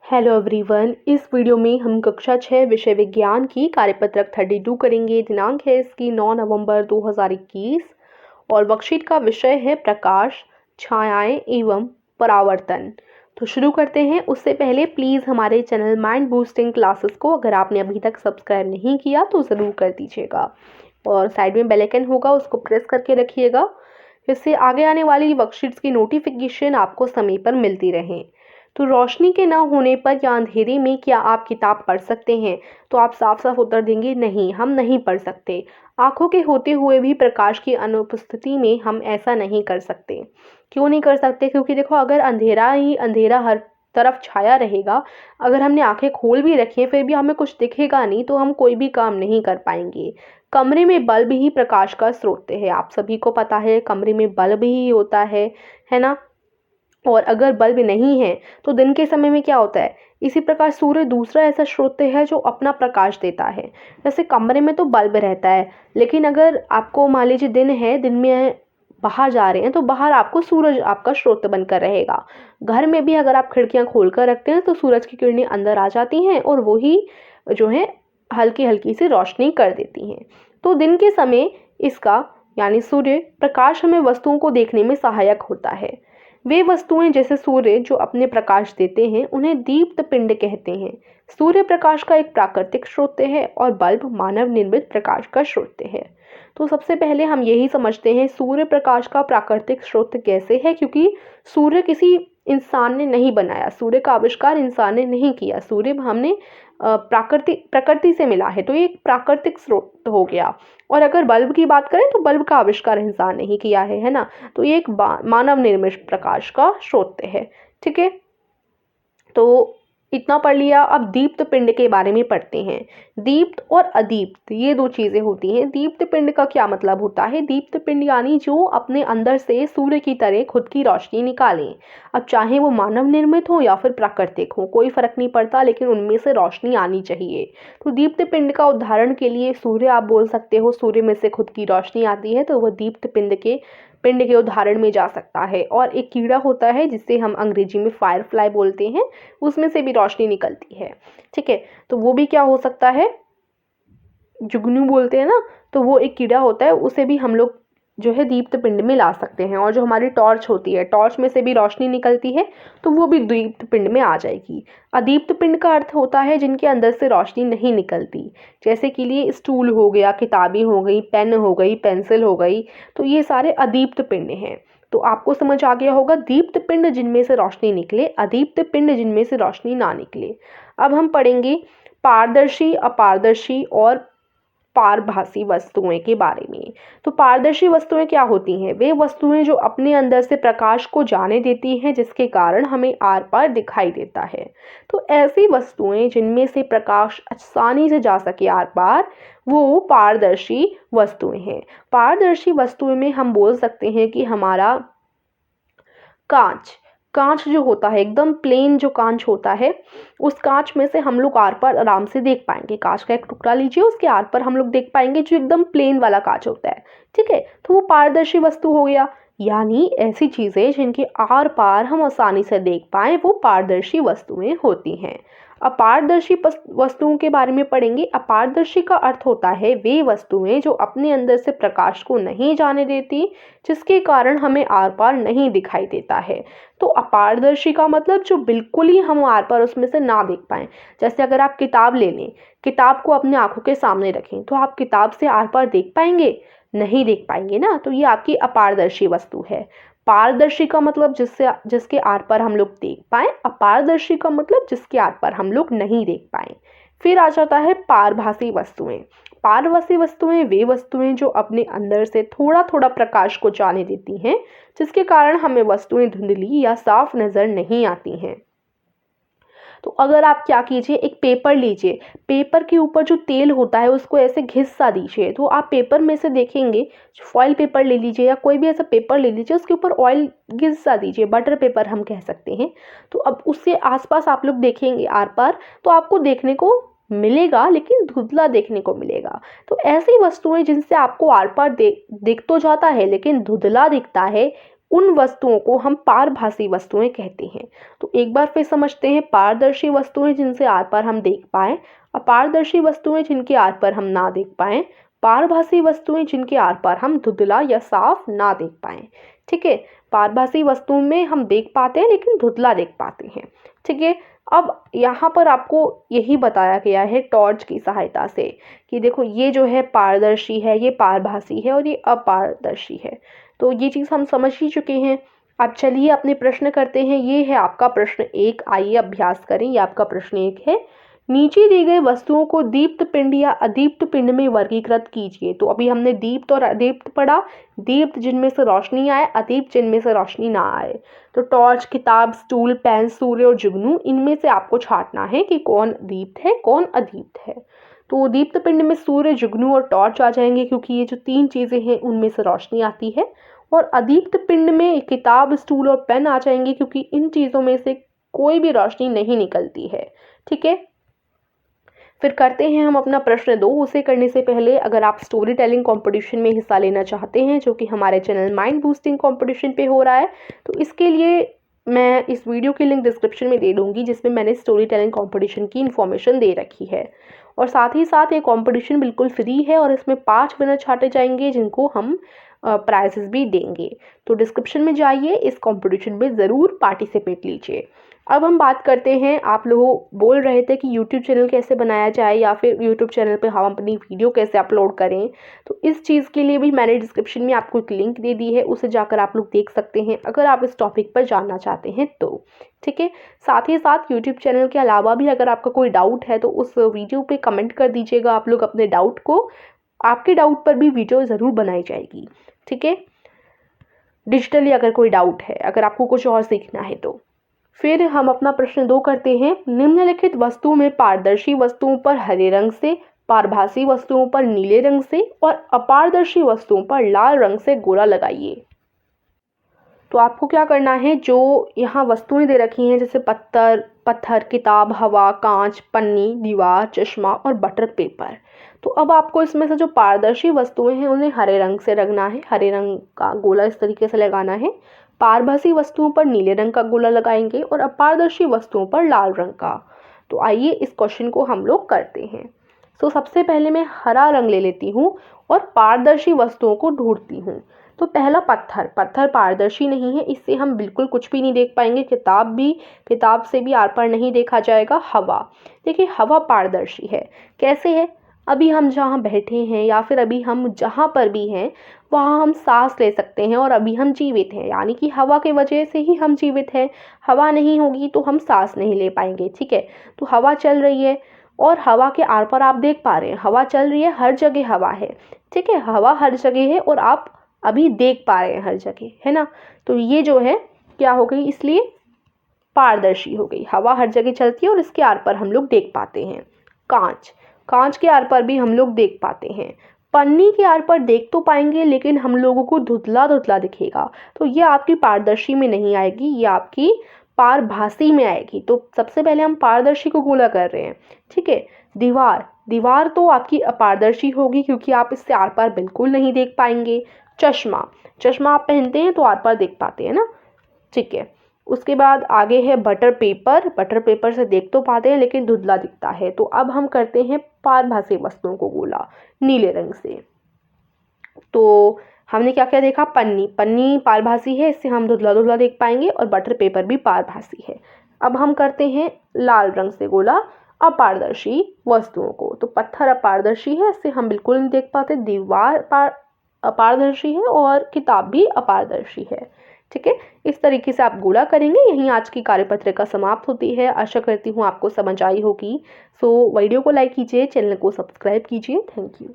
Hello everyone. इस video में हम कक्षा 6 विषय विज्ञान की कार्यपत्रक 32 करेंगे। दिनांक है इसकी 9 नवंबर 2021 और वर्कशीट का विषय है प्रकाश, छायाएं एवं परावर्तन। तो शुरू करते हैं। उससे पहले प्लीज़ हमारे चैनल माइंड बूस्टिंग क्लासेस को अगर आपने अभी तक सब्सक्राइब नहीं किया तो ज़रूर कर दीजिएगा और साइड में बेल आइकन होगा उसको प्रेस करके रखिएगा, इससे आगे आने वाली वर्कशीट्स की नोटिफिकेशन आपको समय पर मिलती रहे। तो रोशनी के ना होने पर या अंधेरे में क्या आप किताब पढ़ सकते हैं? तो आप साफ साफ उत्तर देंगे नहीं, हम नहीं पढ़ सकते। आंखों के होते हुए भी प्रकाश की अनुपस्थिति में हम ऐसा नहीं कर सकते। क्यों नहीं कर सकते? क्योंकि देखो, अगर अंधेरा ही अंधेरा हर तरफ छाया रहेगा, अगर हमने आंखें खोल भी रखी हैं फिर भी हमें कुछ दिखेगा नहीं, तो हम कोई भी काम नहीं कर पाएंगे। कमरे में बल्ब ही प्रकाश का स्रोत है, आप सभी को पता है कमरे में बल्ब ही होता है ना। और अगर बल्ब नहीं है तो दिन के समय में क्या होता है? इसी प्रकार सूर्य दूसरा ऐसा स्रोत है जो अपना प्रकाश देता है। जैसे कमरे में तो बल्ब रहता है, लेकिन अगर आपको मान लीजिए दिन है, दिन में बाहर जा रहे हैं तो बाहर आपको सूरज आपका स्रोत बनकर रहेगा। घर में भी अगर आप खिड़कियां खोल कर रखते हैं तो सूरज की किरणें अंदर आ जाती हैं और वही जो है हल्की हल्की सी रोशनी कर देती हैं। तो दिन के समय इसका यानी सूर्य प्रकाश हमें वस्तुओं को देखने में सहायक होता है। वे वस्तुएं जैसे सूर्य जो अपने प्रकाश देते हैं उन्हें दीप्त पिंड कहते हैं। सूर्य प्रकाश का एक प्राकृतिक स्रोत है और बल्ब मानव निर्मित प्रकाश का स्रोत है। तो सबसे पहले हम यही समझते हैं सूर्य प्रकाश का प्राकृतिक स्रोत कैसे है, क्योंकि सूर्य किसी इंसान ने नहीं बनाया, सूर्य का आविष्कार इंसान ने नहीं किया, सूर्य हमने प्रकृति से मिला है, तो ये एक प्राकृतिक स्रोत हो गया। और अगर बल्ब की बात करें तो बल्ब का आविष्कार इंसान ने ही किया है ना। तो ये एक मानव निर्मित प्रकाश का स्रोत है। ठीक है, तो इतना पढ़ लिया। अब दीप्त पिंड के बारे में पढ़ते हैं। दीप्त और अदीप्त ये दो चीजें होती हैं। दीप्त पिंड का क्या मतलब होता है? दीप्त पिंड यानी जो अपने अंदर से सूर्य की तरह खुद की रोशनी निकालें। अब चाहे वो मानव निर्मित हो या फिर प्राकृतिक हो, कोई फर्क नहीं पड़ता, लेकिन उनमें से रोशनी आनी चाहिए। तो दीप्त पिंड का उदाहरण के लिए सूर्य आप बोल सकते हो, सूर्य में से खुद की रोशनी आती है तो वह दीप्त पिंड के उदाहरण में जा सकता है। और एक कीड़ा होता है जिसे हम अंग्रेजी में फायरफ्लाई बोलते हैं, उसमें से भी रोशनी निकलती है। ठीक है, तो वो भी क्या हो सकता है? जुगनू बोलते हैं ना, तो वो एक कीड़ा होता है, उसे भी हम लोग जो है दीप्त पिंड में ला सकते हैं। और जो हमारी टॉर्च होती है, टॉर्च में से भी रोशनी निकलती है, तो वो भी दीप्त पिंड में आ जाएगी। अदीप्त पिंड का अर्थ होता है जिनके अंदर से रोशनी नहीं निकलती, जैसे कि लिए स्टूल हो गया, किताबें हो गई, पेन हो गई, पेंसिल हो गई, तो ये सारे अदीप्त पिंड हैं। तो आपको समझ आ गया होगा, दीप्त पिंड जिनमें से रोशनी निकले, अदीप्त पिंड जिनमें से रोशनी ना निकले। अब हम पढ़ेंगे पारदर्शी, अपारदर्शी और पारभासी वस्तुएं के बारे में। तो पारदर्शी वस्तुएं क्या होती हैं? वे वस्तुएं जो अपने अंदर से प्रकाश को जाने देती हैं, जिसके कारण हमें आर पार दिखाई देता है। तो ऐसी वस्तुएं जिनमें से प्रकाश आसानी से जा सके आर पार, वो पारदर्शी वस्तुएं हैं। पारदर्शी वस्तुएं में हम बोल सकते हैं कि हमारा कांच कांच जो होता है, एकदम प्लेन जो कांच होता है, उस कांच में से हम लोग आर पार आराम से देख पाएंगे। कांच का एक टुकड़ा लीजिए, उसके आर पार हम लोग देख पाएंगे, जो एकदम प्लेन वाला कांच होता है। ठीक है, तो वो पारदर्शी वस्तु हो गया। यानी ऐसी चीजें जिनके आर पार हम आसानी से देख पाए, वो पारदर्शी वस्तुएं होती हैं। अपारदर्शी वस्तुओं के बारे में पढ़ेंगे। अपारदर्शी का अर्थ होता है वे वस्तुएं जो अपने अंदर से प्रकाश को नहीं जाने देती, जिसके कारण हमें आर पार नहीं दिखाई देता है। तो अपारदर्शी का मतलब जो बिल्कुल ही हम आर पार उसमें से ना देख पाए। जैसे अगर आप किताब ले लें, किताब को अपने आंखों के सामने रखें, तो आप किताब से आर पार देख पाएंगे? नहीं देख पाएंगे ना। तो ये आपकी अपारदर्शी वस्तु है। पारदर्शी का मतलब जिसके आर पार हम लोग देख पाए, अपारदर्शी का मतलब जिसके आर पार हम लोग नहीं देख पाए। फिर आ जाता है पारभासी वस्तुएं। पारभासी वस्तुएं वे वस्तुएं जो अपने अंदर से थोड़ा थोड़ा प्रकाश को जाने देती हैं, जिसके कारण हमें वस्तुएं धुंधली या साफ नजर नहीं आती हैं। तो अगर आप क्या कीजिए, एक पेपर लीजिए, पेपर के ऊपर जो तेल होता है उसको ऐसे घिसा दीजिए, तो आप पेपर में से देखेंगे, फॉइल पेपर ले लीजिए या कोई भी ऐसा पेपर ले लीजिए, उसके ऊपर ऑयल घिसा दीजिए, बटर पेपर हम कह सकते हैं। तो अब उसके आसपास आप लोग देखेंगे आर पार, तो आपको देखने को मिलेगा, लेकिन धुंधला देखने को मिलेगा। तो ऐसी वस्तुएं जिनसे आपको आर पार दिख तो जाता है लेकिन धुंधला दिखता है, उन वस्तुओं को हम पारभासी वस्तुएं कहते हैं। तो एक बार फिर समझते हैं, पारदर्शी वस्तुएं जिनसे आर पार हम देख पाएं, अपारदर्शी वस्तुएं जिनके आर पार हम ना देख पाएं, पारभासी वस्तुएं जिनके आर पार हम धुंधला या साफ ना देख पाएं। ठीक है, पारभासी वस्तुओं में हम देख पाते हैं लेकिन धुंधला देख पाते हैं। ठीक है, अब यहाँ पर आपको यही बताया गया है टॉर्च की सहायता से कि देखो ये जो है पारदर्शी है, ये पारभासी है और ये अपारदर्शी है। तो ये चीज़ हम समझ ही चुके हैं। अब चलिए अपने प्रश्न करते हैं। ये है आपका प्रश्न 1, आइए अभ्यास करें। ये आपका प्रश्न 1 है, नीचे दी गई वस्तुओं को दीप्त पिंड या अदीप्त पिंड में वर्गीकृत कीजिए। तो अभी हमने दीप्त और अदीप्त पढ़ा। दीप्त जिनमें से रोशनी आए, अदीप्त जिनमें से रोशनी ना आए। तो टॉर्च, किताब, स्टूल, पेन, सूर्य और जुगनू, इनमें से आपको छांटना है कि कौन दीप्त है कौन अदीप्त है। तो दीप्त पिंड में सूर्य, जुगनू और टॉर्च आ जाएंगे क्योंकि ये जो 3 चीज़ें हैं उनमें से रोशनी आती है। और अदीप्त पिंड में किताब, स्टूल और पेन आ जाएंगे क्योंकि इन चीज़ों में से कोई भी रोशनी नहीं निकलती है। ठीक है, फिर करते हैं हम अपना प्रश्न 2। उसे करने से पहले अगर आप स्टोरी टेलिंग कंपटीशन में हिस्सा लेना चाहते हैं जो कि हमारे चैनल माइंड बूस्टिंग कंपटीशन पे हो रहा है, तो इसके लिए मैं इस वीडियो की लिंक डिस्क्रिप्शन में दे दूंगी जिसमें मैंने स्टोरी टेलिंग कंपटीशन की इन्फॉर्मेशन दे रखी है। और साथ ही साथ ये कंपटीशन बिल्कुल फ्री है और इसमें 5 विनर छांटे जाएंगे जिनको हम प्राइजेस भी देंगे। तो डिस्क्रिप्शन में जाइए, इस कंपटीशन में ज़रूर पार्टिसिपेट लीजिए। अब हम बात करते हैं, आप लोग बोल रहे थे कि यूट्यूब चैनल कैसे बनाया जाए या फिर यूट्यूब चैनल पे हम अपनी वीडियो कैसे अपलोड करें। तो इस चीज़ के लिए भी मैंने डिस्क्रिप्शन में आपको एक लिंक दे दी है, उसे जाकर आप लोग देख सकते हैं अगर आप इस टॉपिक पर जानना चाहते हैं तो। ठीक है, साथ ही साथ यूट्यूब चैनल के अलावा भी अगर आपका कोई डाउट है तो उस वीडियो पे कमेंट कर दीजिएगा आप लोग अपने डाउट को, आपके डाउट पर भी वीडियो ज़रूर बनाई जाएगी। ठीक है, डिजिटली अगर कोई डाउट है, अगर आपको कुछ और सीखना है तो। फिर हम अपना प्रश्न 2 करते हैं, निम्नलिखित वस्तुओं में पारदर्शी वस्तुओं पर हरे रंग से, पारभासी वस्तुओं पर नीले रंग से और अपारदर्शी वस्तुओं पर लाल रंग से गोला लगाइए। तो आपको क्या करना है, जो यहाँ वस्तुएं दे रखी हैं जैसे पत्थर, किताब, हवा, कांच, पन्नी, दीवार, चश्मा और बटर पेपर, तो अब आपको इसमें से जो पारदर्शी वस्तुएं हैं उन्हें हरे रंग से रंगना है, हरे रंग का गोला इस तरीके से लगाना है। पारभासी वस्तुओं पर नीले रंग का गोला लगाएंगे और अपारदर्शी वस्तुओं पर लाल रंग का। तो आइए इस क्वेश्चन को हम लोग करते हैं। तो सबसे पहले मैं हरा रंग ले लेती हूँ और पारदर्शी वस्तुओं को ढूंढती हूँ। तो पहला पत्थर पारदर्शी नहीं है, इससे हम बिल्कुल कुछ भी नहीं देख पाएंगे। किताब से भी आर पार नहीं देखा जाएगा। हवा, देखिए हवा पारदर्शी है। कैसे है, अभी हम जहाँ बैठे हैं या फिर अभी हम जहाँ पर भी हैं वहाँ हम सांस ले सकते हैं और अभी हम जीवित हैं, यानी कि हवा के वजह से ही हम जीवित हैं। हवा नहीं होगी तो हम सांस नहीं ले पाएंगे। ठीक है, तो हवा चल रही है और हवा के आर पार आप देख पा रहे हैं, हवा चल रही है, हर जगह हवा है। ठीक है, हवा हर जगह है और आप अभी देख पा रहे हैं हर जगह, है ना। तो ये जो है क्या हो गई, इसलिए पारदर्शी हो गई। हवा हर जगह चलती है और इसके आर पार हम लोग देख पाते हैं। कांच के आर पार भी हम लोग देख पाते हैं। पन्नी के आर पार देख तो पाएंगे लेकिन हम लोगों को धुंधला धुंधला दिखेगा, तो ये आपकी पारदर्शी में नहीं आएगी, ये आपकी पारभासी में आएगी। तो सबसे पहले हम पारदर्शी को गोला कर रहे हैं। ठीक है, दीवार तो आपकी अपारदर्शी होगी क्योंकि आप इससे आर पार बिल्कुल नहीं देख पाएंगे। चश्मा आप पहनते हैं तो आर पार देख पाते हैं ना। ठीक है, उसके बाद आगे है बटर पेपर से देख तो पाते हैं लेकिन धुंधला दिखता है। तो अब हम करते हैं पारभासी वस्तुओं को गोला नीले रंग से। तो हमने क्या क्या देखा, पन्नी पारभासी है, इससे हम धुंधला धुंधला देख पाएंगे और बटर पेपर भी पारभासी है। अब हम करते हैं लाल रंग से गोला अपारदर्शी वस्तुओं को। तो पत्थर अपारदर्शी है, इससे हम बिल्कुल नहीं देख पाते। दीवार अपारदर्शी है और किताब भी अपारदर्शी है। ठीक है, इस तरीके से आप गोला करेंगे। यहीं आज की कार्यपत्रिका समाप्त होती है। आशा करती हूँ आपको समझ आई होगी। सो वीडियो को लाइक कीजिए, चैनल को सब्सक्राइब कीजिए। Thank you.